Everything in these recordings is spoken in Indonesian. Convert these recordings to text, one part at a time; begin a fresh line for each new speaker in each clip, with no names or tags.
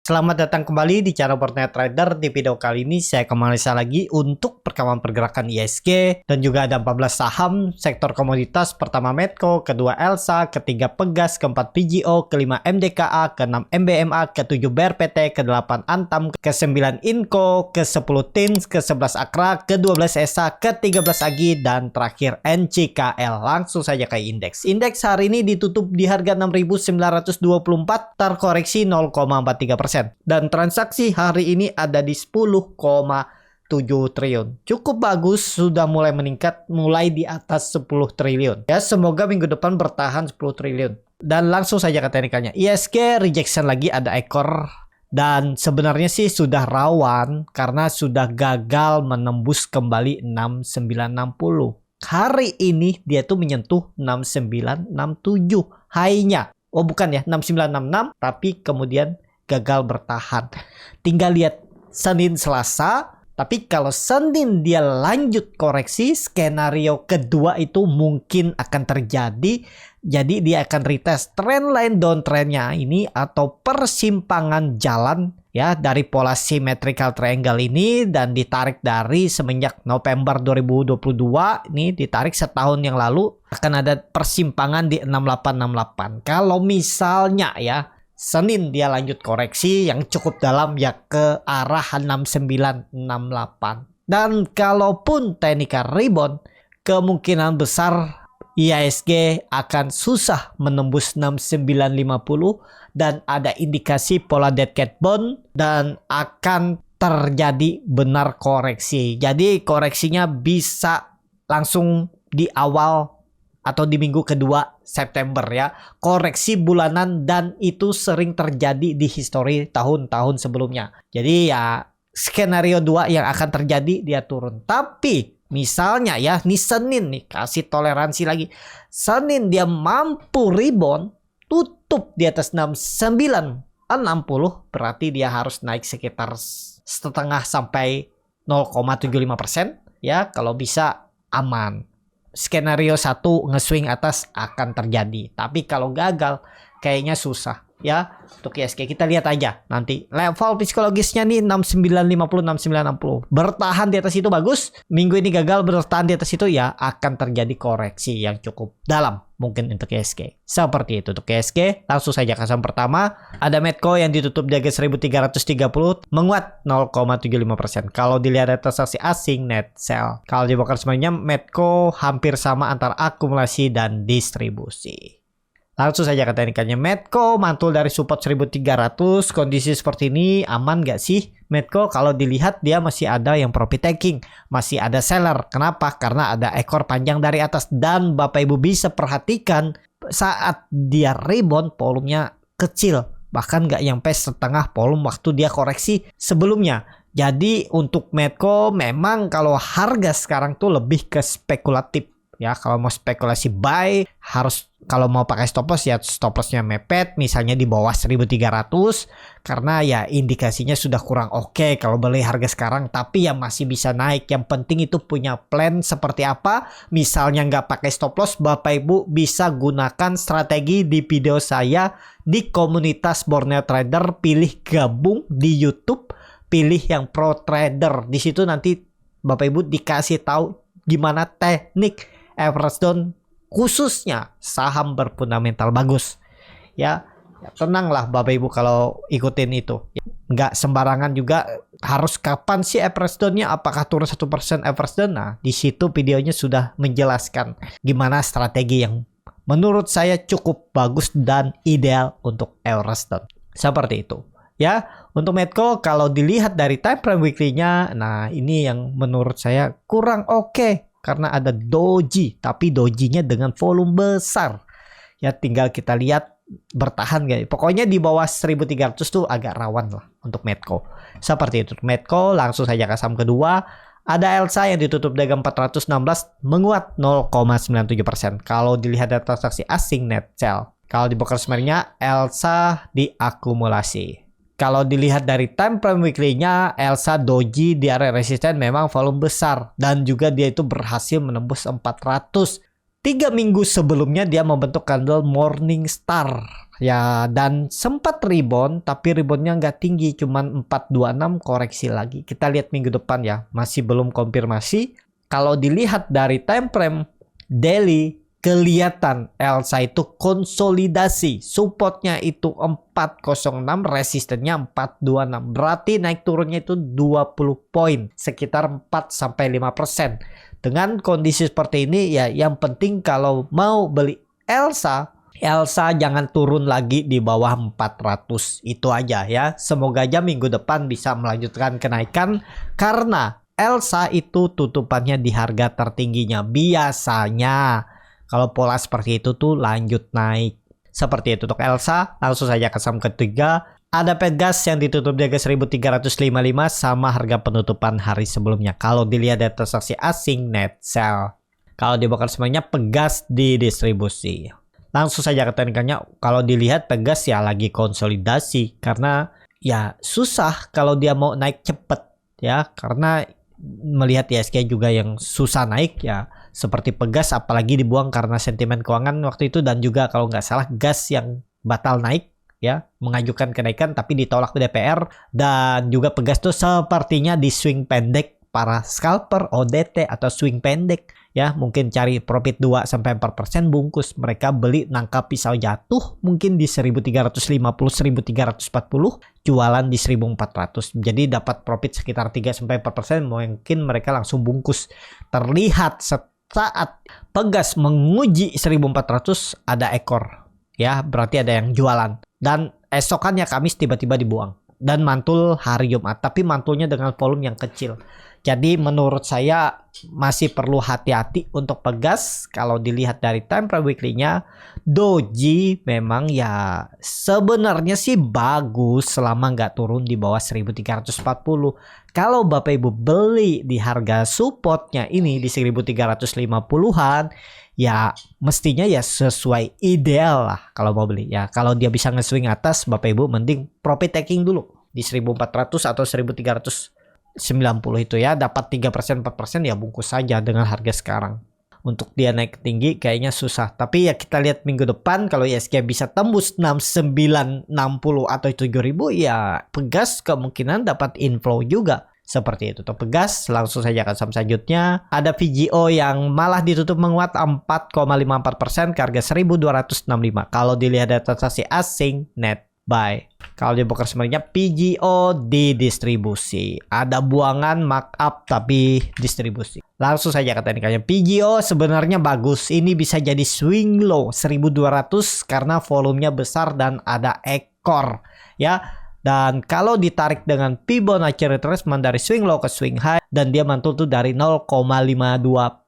Selamat datang kembali di channel Fortnite Trader. Di video kali ini saya kembali lagi untuk perkembangan pergerakan ISG dan juga ada 14 saham sektor komoditas. Pertama Medco, kedua Elsa, ketiga Pegas, keempat PGO, kelima MDKA, keenam MBMA, ketujuh BRPT, ke-8 Antam, ke-9 Inco, ke-10 Tins, ke-11 Akra, ke-12 ESA, ke-13 Agi, dan terakhir NCKL. Langsung saja ke indeks. Indeks hari ini ditutup di harga 6.924, terkoreksi 0,43%. Dan transaksi hari ini ada di 10,7 triliun. Cukup bagus, sudah mulai meningkat, mulai di atas 10 triliun. Ya, semoga minggu depan bertahan 10 triliun. Dan langsung saja ke teknikalnya. ISG rejection lagi, ada ekor. Dan sebenarnya sih sudah rawan karena sudah gagal menembus kembali 6960. Hari ini dia tuh menyentuh 6967 high-nya. Oh bukan ya, 6966, tapi kemudian gagal bertahan. Tinggal lihat Senin Selasa. Tapi kalau Senin dia lanjut koreksi, skenario kedua itu mungkin akan terjadi. Jadi dia akan retest trendline downtrendnya ini atau persimpangan jalan ya dari pola symmetrical triangle ini, dan ditarik dari semenjak November 2022 ini, ditarik setahun yang lalu, akan ada persimpangan di 6868. Kalau misalnya ya Senin dia lanjut koreksi yang cukup dalam ya ke arah 6968. Dan kalaupun technical rebound, kemungkinan besar IHSG akan susah menembus 6950 dan ada indikasi pola dead cat bone dan akan terjadi benar koreksi. Jadi koreksinya bisa langsung di awal atau di minggu kedua September ya. Koreksi bulanan, dan itu sering terjadi di histori tahun-tahun sebelumnya. Jadi ya skenario 2 yang akan terjadi, dia turun. Tapi misalnya ya nih Senin nih, kasih toleransi lagi. Senin dia mampu rebound, tutup di atas 6960, berarti dia harus naik sekitar setengah sampai 0,75% ya, kalau bisa aman. Skenario 1 nge-swing atas akan terjadi. Tapi kalau gagal kayaknya susah ya. Untuk ISG kita lihat aja nanti. Level psikologisnya nih 6950, 6960. Bertahan di atas itu bagus. Minggu ini gagal bertahan di atas itu ya akan terjadi koreksi yang cukup dalam mungkin untuk ISG. Seperti itu untuk ISG. Langsung saja ke saham pertama. Ada Medco yang ditutup di harga 1330, menguat 0,75%. Kalau dilihat dari transaksi asing net sell. Kalau dibongkar semuanya, Medco hampir sama antara akumulasi dan distribusi. Langsung saja ke teknikalnya. Medco mantul dari support 1300. Kondisi seperti ini aman gak sih? Medco kalau dilihat dia masih ada yang profit taking, masih ada seller. Kenapa? Karena ada ekor panjang dari atas. Dan Bapak Ibu bisa perhatikan saat dia rebound volumenya kecil, bahkan gak nyampe setengah volume waktu dia koreksi sebelumnya. Jadi untuk Medco memang kalau harga sekarang tuh lebih ke spekulatif ya. Kalau mau spekulasi buy harus, kalau mau pakai stop loss ya stop lossnya mepet misalnya di bawah 1300, karena ya indikasinya sudah kurang oke kalau beli harga sekarang. Tapi ya masih bisa naik. Yang penting itu punya plan seperti apa. Misalnya nggak pakai stop loss, Bapak Ibu bisa gunakan strategi di video saya di komunitas Borneo Trader. Pilih gabung di YouTube, pilih yang pro trader. Di situ nanti Bapak Ibu dikasih tahu gimana teknik average down, khususnya saham berfundamental bagus ya. Tenanglah Bapak Ibu kalau ikutin itu, nggak sembarangan juga. Harus kapan sih average down-nya, apakah turun 1% average down? Nah di situ videonya sudah menjelaskan gimana strategi yang menurut saya cukup bagus dan ideal untuk average down. Seperti itu ya. Untuk Medco kalau dilihat dari time frame weekly-nya, nah ini yang menurut saya kurang oke. Karena ada doji, tapi dojinya dengan volume besar. Ya tinggal kita lihat bertahan gak. Pokoknya di bawah 1300 tuh agak rawan lah untuk Medco. Seperti itu Medco. Langsung saja ke saham kedua. Ada Elsa yang ditutup dagang 416, menguat 0,97%. Kalau dilihat dari transaksi asing net sell. Kalau di broker sebenarnya Elsa diakumulasi. Kalau dilihat dari time frame weekly-nya, Elsa doji di area resisten memang volume besar. Dan juga dia itu berhasil menembus 400 3 minggu sebelumnya dia membentuk candle Morning Star ya, dan sempat rebound tapi reboundnya nggak tinggi, cuman 426, koreksi lagi. Kita lihat minggu depan ya, masih belum konfirmasi. Kalau dilihat dari time frame daily, kelihatan Elsa itu konsolidasi, supportnya itu 406, resistennya 426, berarti naik turunnya itu 20 poin, sekitar 4-5%. Dengan kondisi seperti ini ya, yang penting kalau mau beli Elsa jangan turun lagi di bawah 400, itu aja ya. Semoga aja minggu depan bisa melanjutkan kenaikan, karena Elsa itu tutupannya di harga tertingginya. Biasanya kalau pola seperti itu tuh lanjut naik. Seperti itu untuk Elsa. Langsung saja ke saham ketiga. Ada Pegas yang ditutup di harga 1355 sama harga penutupan hari sebelumnya. Kalau dilihat dari transaksi asing, net sell. Kalau dibakar semuanya, Pegas di distribusi. Langsung saja ke teknikalnya. Kalau dilihat Pegas ya lagi konsolidasi, karena ya susah kalau dia mau naik cepet ya, karena melihat ISG juga yang susah naik ya, seperti Pegas, apalagi dibuang karena sentimen keuangan waktu itu, dan juga kalau nggak salah gas yang batal naik ya, mengajukan kenaikan tapi ditolak DPR. Dan juga Pegas tuh sepertinya di swing pendek para scalper, ODT atau swing pendek ya, mungkin cari profit 2-4% bungkus. Mereka beli nangkap pisau jatuh mungkin di 1350, 1340, jualan di 1400, jadi dapat profit sekitar 3-4%. Mungkin mereka langsung bungkus. Terlihat saat Pegas menguji 1400 ada ekor ya, berarti ada yang jualan. Dan esokannya Kamis tiba-tiba dibuang dan mantul hari Jumat, tapi mantulnya dengan volume yang kecil. Jadi menurut saya masih perlu hati-hati untuk Pegas. Kalau dilihat dari time frame weekly-nya, doji memang ya sebenarnya sih bagus selama nggak turun di bawah 1340. Kalau Bapak Ibu beli di harga supportnya ini di 1350-an, ya mestinya ya sesuai ideal lah kalau mau beli ya. Kalau dia bisa nge-swing atas, Bapak Ibu mending profit taking dulu di 1400 atau 1390 itu ya, dapat 3% 4% ya bungkus saja dengan harga sekarang. Untuk dia naik tinggi kayaknya susah, tapi ya kita lihat minggu depan. Kalau ISG bisa tembus 6960 atau 7000 ya, Pegas kemungkinan dapat inflow juga. Seperti itu tuh Pegas. Langsung saja ke saham selanjutnya. Ada VGO yang malah ditutup menguat 4,54% ke harga 1265. Kalau dilihat dari transaksi asing, net buy. Kalau di broker sebenarnya PGO di distribusi. Ada buangan markup tapi distribusi. Langsung saja ke teknikalnya. PGO sebenarnya bagus. Ini bisa jadi swing low 1200 karena volumenya besar dan ada ekor ya. Dan kalau ditarik dengan Fibonacci retracement dari swing low ke swing high, dan dia mantul tuh dari 0,52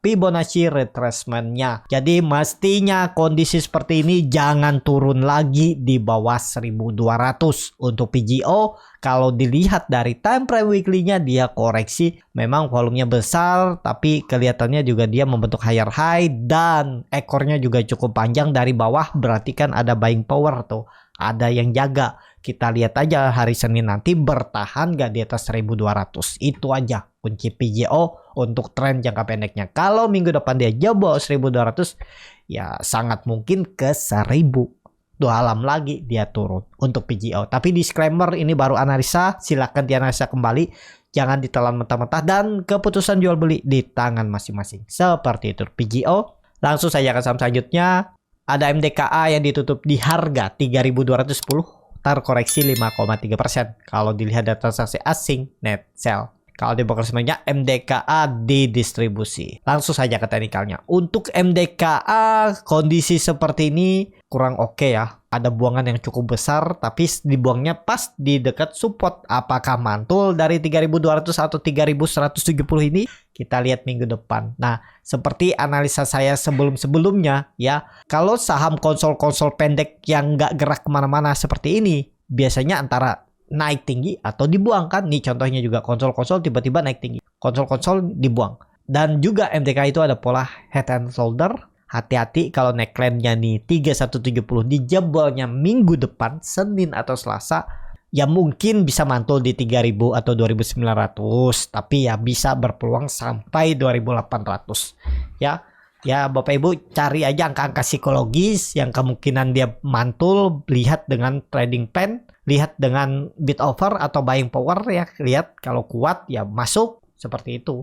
Fibonacci retracement-nya. Jadi mestinya kondisi seperti ini jangan turun lagi di bawah 1200 untuk PGO. Kalau dilihat dari time frame weekly-nya dia koreksi, memang volumenya besar tapi kelihatannya juga dia membentuk higher high dan ekornya juga cukup panjang dari bawah, berarti kan ada buying power tuh. Ada yang jaga. Kita lihat aja hari Senin nanti bertahan gak di atas 1200. Itu aja kunci PGO untuk tren jangka pendeknya. Kalau minggu depan dia jebol 1200, ya sangat mungkin ke 1000. 2 alam lagi dia turun untuk PGO. Tapi disclaimer, ini baru analisa, silahkan dianalisa kembali. Jangan ditelan mentah-mentah dan keputusan jual beli di tangan masing-masing. Seperti itu PGO. Langsung saja ke saham selanjutnya. Ada MDKA yang ditutup di harga 3210, terkoreksi 5,3%. Kalau dilihat dari transaksi asing, net sell. Kalau di broker sebenarnya MDKA di distribusi. Langsung saja ke teknikalnya. Untuk MDKA kondisi seperti ini kurang oke ya. Ada buangan yang cukup besar tapi dibuangnya pas di dekat support. Apakah mantul dari 3200 atau 3170 ini? Kita lihat minggu depan. Nah, seperti analisa saya sebelum-sebelumnya ya. Kalau saham konsol-konsol pendek yang nggak gerak kemana-mana seperti ini, biasanya antara naik tinggi atau dibuang kan. Nih contohnya juga konsol-konsol tiba-tiba naik tinggi, konsol-konsol dibuang. Dan juga MDK itu ada pola head and shoulder. Hati-hati kalau neckline-nya nih 3170 dijebolnya minggu depan Senin atau Selasa, ya mungkin bisa mantul di 3000 atau 2900, tapi ya bisa berpeluang sampai 2800 ya. Ya Bapak Ibu cari aja angka-angka psikologis yang kemungkinan dia mantul, lihat dengan trading plan, lihat dengan bid offer atau buying power ya, lihat kalau kuat ya masuk seperti itu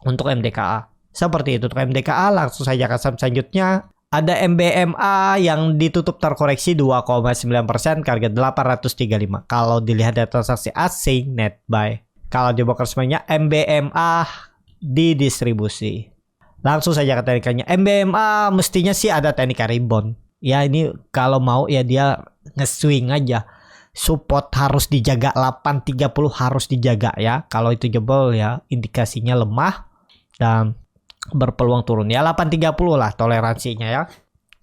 untuk MDKA. Seperti itu untuk MDKA. Langsung saja ke saham selanjutnya. Ada MBMA yang ditutup terkoreksi 2,9%, target 835. Kalau dilihat dari transaksi asing net buy. Kalau di broker semuanya MBMA didistribusi. Langsung saja ke teknikalnya. MBMA mestinya sih ada teknik rebound. Ya ini kalau mau ya dia nge-swing aja. Support harus dijaga 830 harus dijaga ya. Kalau itu jebol ya indikasinya lemah dan berpeluang turun ya 830 lah toleransinya ya.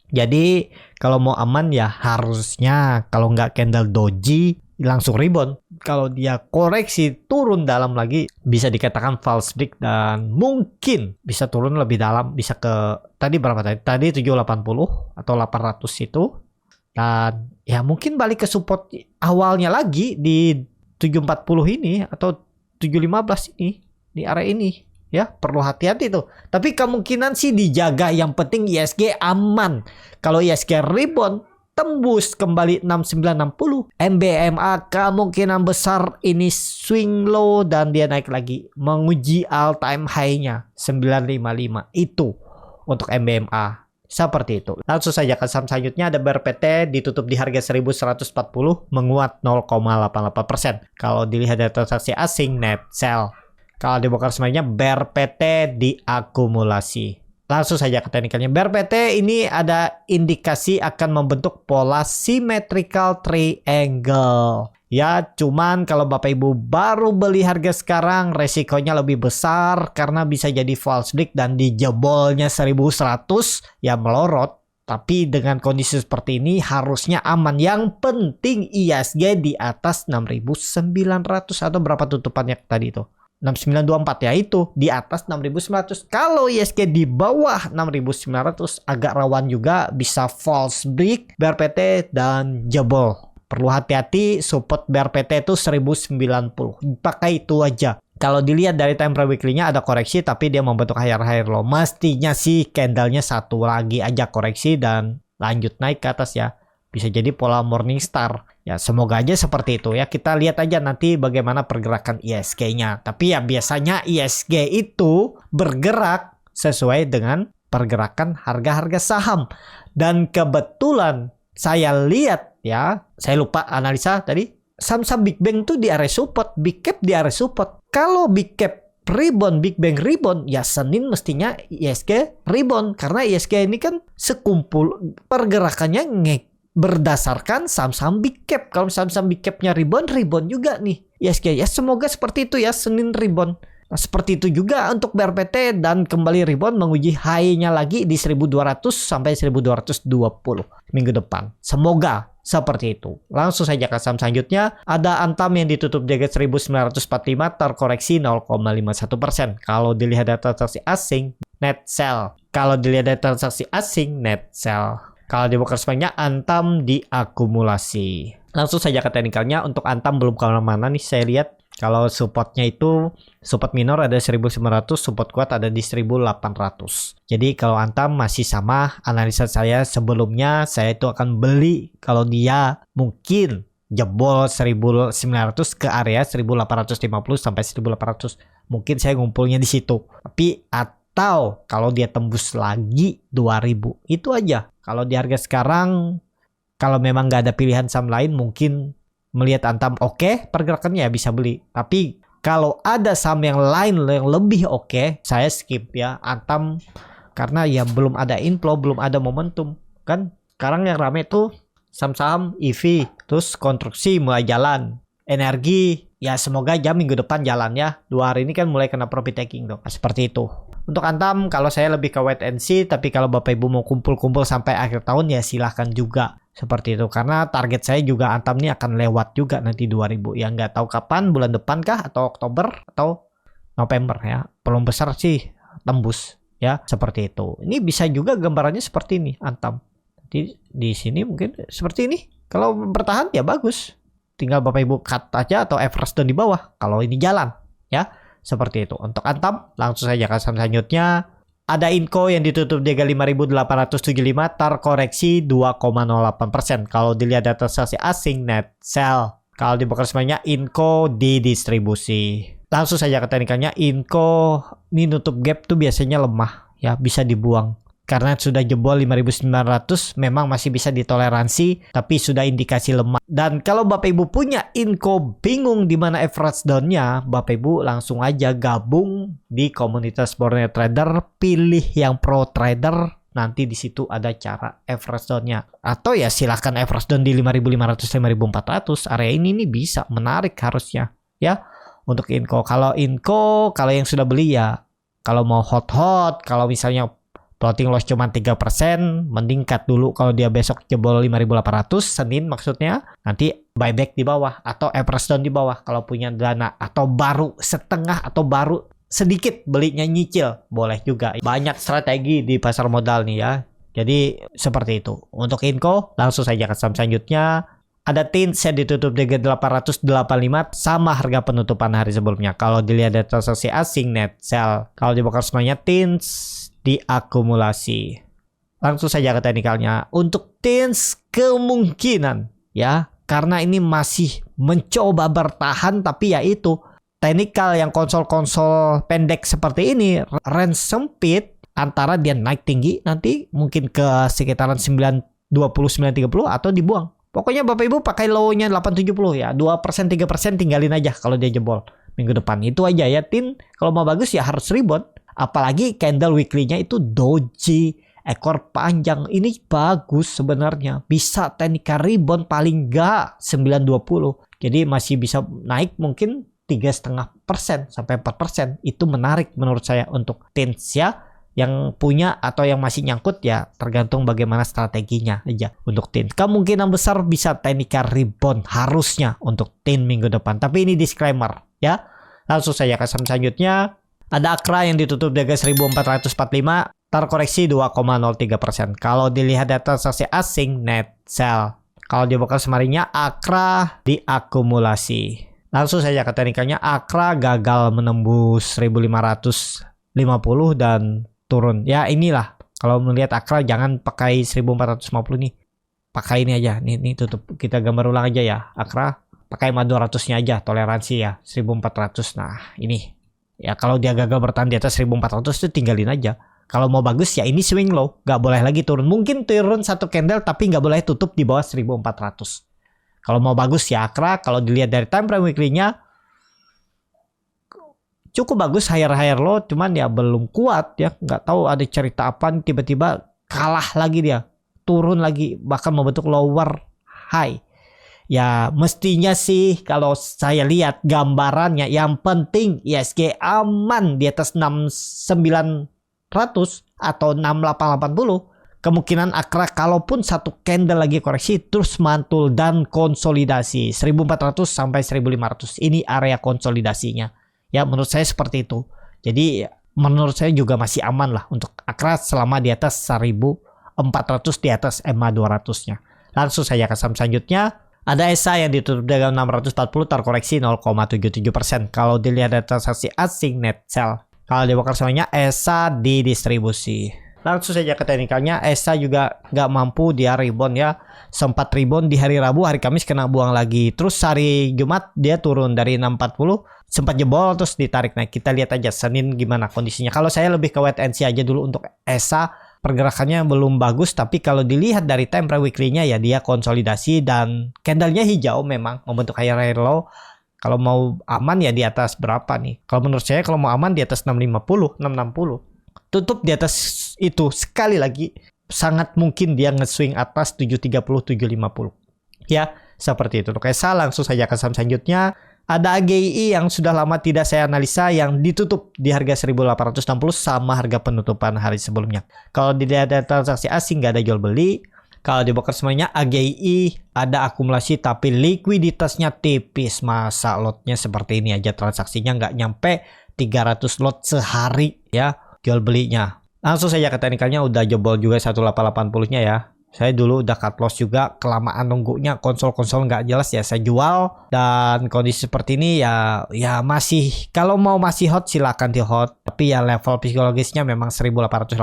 Jadi kalau mau aman ya harusnya kalau nggak candle doji langsung rebound. Kalau dia koreksi turun dalam lagi bisa dikatakan false break dan mungkin bisa turun lebih dalam, bisa ke tadi berapa tadi? Tadi 780 atau 800 itu. Dan ya mungkin balik ke support awalnya lagi di 740 ini atau 715 ini di area ini. Ya, perlu hati-hati tuh. Tapi kemungkinan sih dijaga, yang penting ISG aman. Kalau ISG rebound tembus kembali 6960, MBMA kemungkinan besar ini swing low dan dia naik lagi menguji all time high-nya 955. Itu untuk MBMA. Seperti itu. Langsung saja ke saham selanjutnya ada BRPT ditutup di harga 1140 menguat 0,88%. Kalau dilihat dari transaksi asing net sell. Kalau di broker semuanya BRPT diakumulasi. Langsung saja ke teknikalnya. BRPT ini ada indikasi akan membentuk pola symmetrical triangle. Ya, cuman kalau Bapak Ibu baru beli harga sekarang resikonya lebih besar karena bisa jadi false break dan di jebolnya 1100 ya melorot. Tapi dengan kondisi seperti ini harusnya aman. Yang penting ISG di atas 6.900 atau berapa tutupannya tadi itu? 6924 ya, itu di atas 6.900. Kalau ISG di bawah 6.900 agak rawan juga bisa false break BRPT dan jebol. Perlu hati-hati, support BRPT itu 1090. Pakai itu aja. Kalau dilihat dari time frame weekly-nya ada koreksi tapi dia membentuk higher low. Mestinya sih candle-nya satu lagi aja koreksi dan lanjut naik ke atas ya. Bisa jadi pola Morningstar. Ya semoga aja seperti itu ya. Kita lihat aja nanti bagaimana pergerakan ISG-nya. Tapi ya biasanya ISG itu bergerak sesuai dengan pergerakan harga-harga saham. Dan kebetulan saya lihat ya, saya lupa analisa tadi. Saham-saham Big Bang tuh di area support, Big Cap di area support. Kalau Big Cap rebound, Big Bang rebound, ya Senin mestinya ISG rebound. Karena ISG ini kan sekumpul pergerakannya berdasarkan saham-saham big cap. Kalau saham-saham big capnya rebound juga nih ISG ya. Semoga seperti itu ya, Senin rebound. Nah, seperti itu juga untuk BRPT dan kembali rebound menguji high-nya lagi di 1200 sampai 1220 minggu depan. Semoga seperti itu. Langsung saja ke saham selanjutnya. Ada Antam yang ditutup di harga 1945 terkoreksi 0,51%. Kalau dilihat dari transaksi asing net sell. Kalau dilihat dari transaksi asing net sell. Kalau di broker semuanya Antam diakumulasi. Langsung saja ke teknikalnya. Untuk Antam belum kemana-mana nih saya lihat. Kalau supportnya itu support minor ada 1900, support kuat ada di 1800. Jadi kalau Antam masih sama analisa saya sebelumnya, saya itu akan beli kalau dia mungkin jebol 1900 ke area 1850 sampai 1800. Mungkin saya ngumpulnya di situ. Tapi atau kalau dia tembus lagi 2000, itu aja. Kalau di harga sekarang, kalau memang nggak ada pilihan saham lain, mungkin melihat Antam oke, pergerakannya ya bisa beli. Tapi kalau ada saham yang lain yang lebih oke, saya skip ya Antam. Karena ya belum ada inflow, belum ada momentum. Kan sekarang yang rame tuh saham-saham EV, terus konstruksi mulai jalan. Energi, ya semoga aja minggu depan jalan ya. 2 hari ini kan mulai kena profit taking dong. Seperti itu. Untuk Antam, kalau saya lebih ke wait and see. Tapi kalau Bapak Ibu mau kumpul-kumpul sampai akhir tahun ya silahkan juga. Seperti itu. Karena target saya juga Antam ini akan lewat juga nanti 2000. Ya nggak tahu kapan, bulan depan kah? Atau Oktober? Atau November ya. Peluang besar sih tembus ya. Seperti itu. Ini bisa juga gambarannya seperti ini Antam. Di sini mungkin seperti ini. Kalau bertahan ya bagus. Tinggal Bapak Ibu cut aja atau average down di bawah. Kalau ini jalan ya. Seperti itu. Untuk Antam langsung saja ke saham selanjutnya. Ada Inco yang ditutup di 5.875 terkoreksi 2,08%. Kalau dilihat data transaksi asing net sell. Kalau di broker semuanya Inco didistribusi. Langsung saja ke teknikalnya, Inco ini nutup gap tuh biasanya lemah ya, bisa dibuang. Karena sudah jebol 5.900 memang masih bisa ditoleransi, tapi sudah indikasi lemah. Dan kalau Bapak Ibu punya Inco bingung di mana average down-nya, Bapak Ibu langsung aja gabung di komunitas Borneo Trader, pilih yang pro trader, nanti di situ ada cara average down-nya. Atau ya silahkan average down di 5.500 5.400, area ini nih bisa menarik harusnya ya untuk Inco. Kalau yang sudah beli ya, kalau mau hot, kalau misalnya floating loss cuma 3%, mending cut dulu kalau dia besok jebol 5.800, Senin maksudnya, nanti buyback di bawah atau average down di bawah kalau punya dana, atau baru setengah atau baru sedikit belinya nyicil, boleh juga. Banyak strategi di pasar modal nih ya. Jadi seperti itu. Untuk Inco, langsung saja ke saham selanjutnya. Ada TINS yang ditutup di 885 sama harga penutupan hari sebelumnya. Kalau dilihat dari transaksi asing net sell, kalau dibongkar semuanya TINS diakumulasi. Langsung saja ke teknikalnya. Untuk TINS kemungkinan ya, karena ini masih mencoba bertahan, tapi ya itu teknikal yang konsol pendek seperti ini, range sempit antara dia naik tinggi nanti mungkin ke sekitaran 920 930 atau dibuang. Pokoknya Bapak Ibu pakai low-nya 870 ya, 2% 3% tinggalin aja kalau dia jebol minggu depan. Itu aja ya, TIN kalau mau bagus ya harus rebound. Apalagi candle weekly-nya itu doji, ekor panjang. Ini bagus sebenarnya. Bisa teknikal rebound paling nggak 920. Jadi masih bisa naik mungkin 3,5% sampai 4%. Itu menarik menurut saya untuk TINS ya. Yang punya atau yang masih nyangkut ya tergantung bagaimana strateginya aja untuk TIN. Kemungkinan besar bisa teknikal rebound harusnya untuk TIN minggu depan. Tapi ini disclaimer ya. Langsung saja ke saham selanjutnya. Ada Akra yang ditutup di 1.445 terkoreksi 2,03%. Kalau dilihat data transaksi asing net sell. Kalau di broker semarinya Akra diakumulasi. Langsung saja ke teknikalnya, Akra gagal menembus 1.550 dan turun. Ya inilah, kalau melihat Akra jangan pakai 1.450 nih. Pakai ini aja. Nih tutup. Kita gambar ulang aja ya. Akra pakai 200-nya aja, toleransi ya 1.400. Nah, ini. Ya kalau dia gagal bertahan di atas 1.400 itu tinggalin aja. Kalau mau bagus ya ini swing low, nggak boleh lagi turun. Mungkin turun satu candle tapi nggak boleh tutup di bawah 1.400. Kalau mau bagus ya Akra, kalau dilihat dari time frame weekly-nya cukup bagus, higher low, cuman ya belum kuat ya. Nggak tahu ada cerita apa, tiba-tiba kalah lagi dia, turun lagi, bahkan membentuk lower high. Ya mestinya sih kalau saya lihat gambarannya yang penting ISG aman di atas 6900 atau 6880. Kemungkinan Akra kalaupun satu candle lagi koreksi terus mantul dan konsolidasi 1400 sampai 1500. Ini area konsolidasinya. Ya menurut saya seperti itu. Jadi menurut saya juga masih aman lah untuk Akra selama di atas 1400 di atas EMA 200-nya. Langsung saya ke saham selanjutnya. Ada ESA yang ditutup dengan 640 terkoreksi 0,77%. Kalau dilihat data transaksi asing net sell. Kalau di broker semuanya ESA didistribusi. Langsung saja ke teknikalnya, ESA juga nggak mampu dia rebound ya. Sempat rebound di hari Rabu, hari Kamis kena buang lagi. Terus hari Jumat dia turun dari 640, sempat jebol terus ditarik naik. Kita lihat aja Senin gimana kondisinya. Kalau saya lebih ke wait and see aja dulu untuk ESA. Pergerakannya belum bagus, tapi kalau dilihat dari time frame weekly-nya ya dia konsolidasi dan candle-nya hijau memang membentuk higher low. Kalau mau aman ya di atas berapa nih? Kalau menurut saya kalau mau aman di atas 650, 660. Tutup di atas itu sekali lagi sangat mungkin dia nge-swing atas 730, 750. Ya, seperti itu. Oke, saya langsung saja ke saham selanjutnya. Ada AGI yang sudah lama tidak saya analisa yang ditutup di harga 1860 sama harga penutupan hari sebelumnya. Kalau dilihat dari transaksi asing nggak ada jual beli. Kalau di broker semuanya AGI ada akumulasi tapi likuiditasnya tipis. Masa lotnya seperti ini aja, transaksinya nggak nyampe 300 lot sehari ya jual belinya. Langsung saja ke teknikalnya udah jebol juga 1880-nya ya. Saya dulu udah cut loss juga, kelamaan nunggunya konsol-konsol nggak jelas ya saya jual. Dan kondisi seperti ini ya masih, kalau mau masih hot silakan di hot. Tapi ya level psikologisnya memang 1880.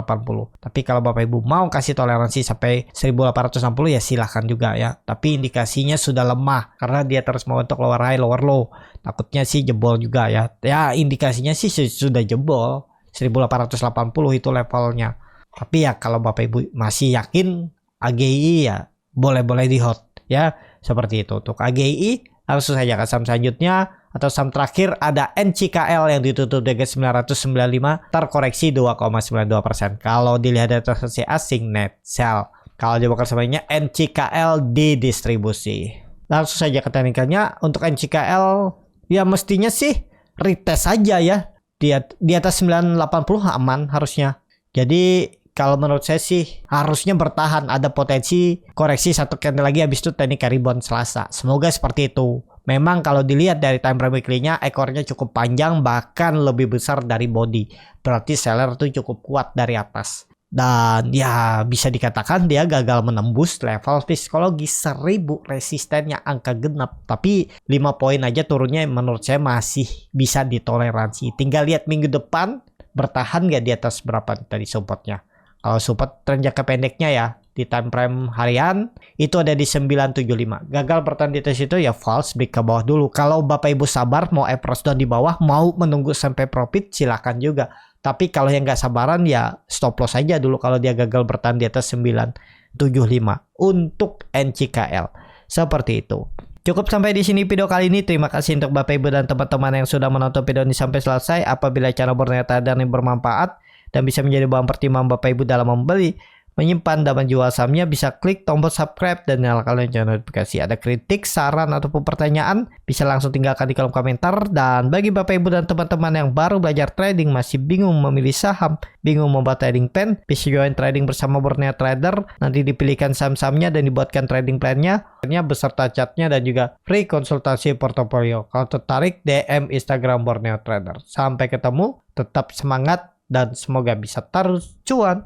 Tapi kalau Bapak Ibu mau kasih toleransi sampai 1860 ya silahkan juga ya. Tapi indikasinya sudah lemah karena dia terus mau untuk lower high lower low. Takutnya sih jebol juga ya. Ya indikasinya sih sudah jebol. 1880 itu levelnya. Tapi ya kalau Bapak Ibu masih yakin AGI ya boleh-boleh di hot ya, seperti itu. Untuk AGI langsung saja ke saham selanjutnya atau saham terakhir ada NCKL yang ditutup di 995 terkoreksi 2,92%. Kalau dilihat dari transaksi asing net sell. Kalau dibuka semuanya NCKL di distribusi. Langsung saja ke teknikalnya. Untuk NCKL ya mestinya sih retest saja ya. Di atas 980 aman harusnya. Jadi kalau menurut saya sih harusnya bertahan, ada potensi koreksi satu candle lagi habis itu teknik rebound Selasa. Semoga seperti itu. Memang kalau dilihat dari time frame weekly-nya ekornya cukup panjang bahkan lebih besar dari body. Berarti seller tuh cukup kuat dari atas. Dan ya bisa dikatakan dia gagal menembus level psikologis 1000 resistennya angka genap. Tapi 5 poin aja turunnya menurut saya masih bisa ditoleransi. Tinggal lihat minggu depan bertahan nggak di atas berapa tadi supportnya. Kalau support tren jangka pendeknya ya di time frame harian itu ada di 975. Gagal bertahan di atas itu ya false break ke bawah dulu. Kalau Bapak Ibu sabar mau approach down di bawah, mau menunggu sampai profit silahkan juga. Tapi kalau yang nggak sabaran ya stop loss aja dulu kalau dia gagal bertahan di atas 975 untuk NCKL. Seperti itu. Cukup sampai di sini video kali ini. Terima kasih untuk Bapak Ibu dan teman-teman yang sudah menonton video ini sampai selesai. Apabila cara berniat dan yang bermanfaat dan bisa menjadi bahan pertimbangan Bapak Ibu dalam membeli, menyimpan, dan menjual sahamnya, bisa klik tombol subscribe dan nyalakan lonceng notifikasi. Ada kritik, saran, ataupun pertanyaan, bisa langsung tinggalkan di kolom komentar. Dan bagi Bapak Ibu dan teman-teman yang baru belajar trading, masih bingung memilih saham, bingung membuat trading plan, bisa join trading bersama Borneo Trader. Nanti dipilihkan saham-sahamnya dan dibuatkan trading plan-nya beserta chartnya dan juga free konsultasi portofolio. Kalau tertarik, DM Instagram Borneo Trader. Sampai ketemu, tetap semangat dan semoga bisa terus cuan.